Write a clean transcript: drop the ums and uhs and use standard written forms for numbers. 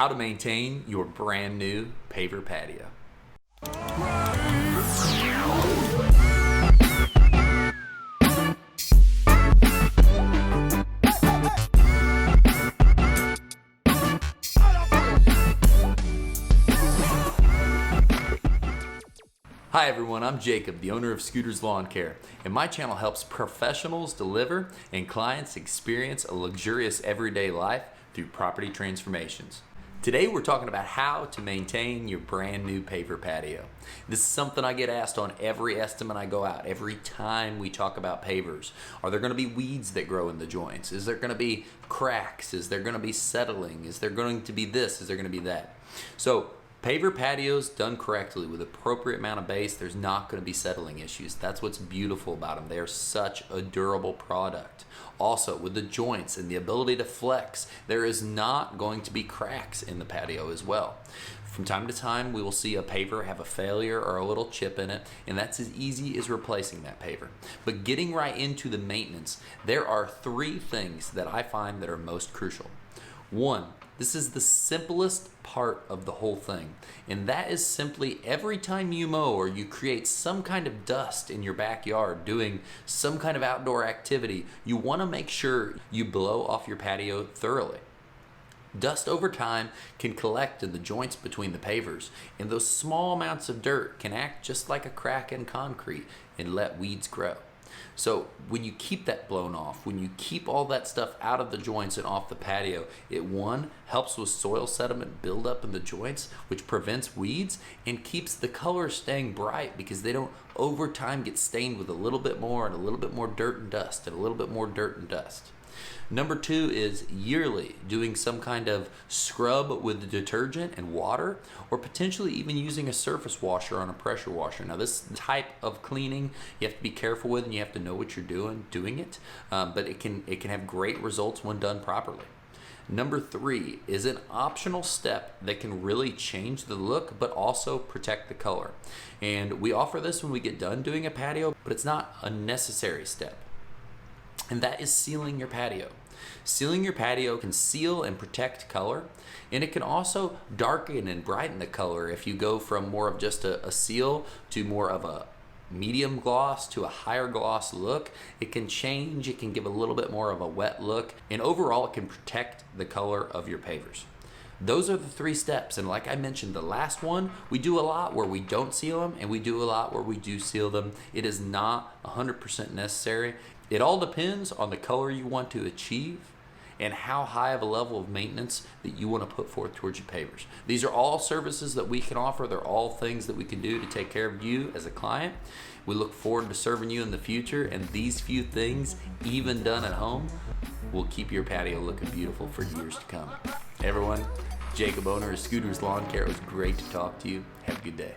how to maintain your brand new Paver Patio. Hi everyone, I'm Jacob, the owner of Scooters Lawn Care, and my channel helps professionals deliver and clients experience a luxurious everyday life through property transformations. Today we're talking about how to maintain your brand new Paver Patio. This is something I get asked on every estimate I go out, every time we talk about pavers. Are there going to be weeds that grow in the joints? Is there going to be cracks? Is there going to be settling? Is there going to be this? Is there going to be that? So Paver patios done correctly with appropriate amount of base, there's not going to be settling issues. That's what's beautiful about them. They are such a durable product. Also, with the joints and the ability to flex, there is not going to be cracks in the patio as well. From time to time, we will see a paver have a failure or a little chip in it, and that's as easy as replacing that paver. But getting right into the maintenance, there are three things that I find that are most crucial. One, this is the simplest part of the whole thing, and that is simply every time you mow or you create some kind of dust in your backyard doing some kind of outdoor activity, you want to make sure you blow off your patio thoroughly. Dust over time can collect in the joints between the pavers, and those small amounts of dirt can act just like a crack in concrete and let weeds grow. So when you keep that blown off, when you keep all that stuff out of the joints and off the patio, it one, helps with soil sediment buildup in the joints, which prevents weeds and keeps the color staying bright because they don't over time get stained with a little bit more and a little bit more dirt and dust and a little bit more dirt and dust. Number two is yearly doing some kind of scrub with detergent and water, or potentially even using a surface washer on a pressure washer. Now this type of cleaning you have to be careful with, and you have to know what you're doing it, but it can have great results when done properly. Number three is an optional step that can really change the look but also protect the color. And we offer this when we get done doing a patio, but it's not a necessary step. And that is sealing your patio. Sealing your patio can seal and protect color, and it can also darken and brighten the color if you go from more of just a seal to more of a medium gloss to a higher gloss look. It can change, it can give a little bit more of a wet look, and overall it can protect the color of your pavers. Those are the three steps, and like I mentioned, the last one, we do a lot where we don't seal them, and we do a lot where we do seal them. It is not 100% necessary. It all depends on the color you want to achieve and how high of a level of maintenance that you want to put forth towards your pavers. These are all services that we can offer. They're all things that we can do to take care of you as a client. We look forward to serving you in the future, and these few things, even done at home, will keep your patio looking beautiful for years to come. Everyone, Jacob, owner of Scooters Lawn Care. It was great to talk to you. Have a good day.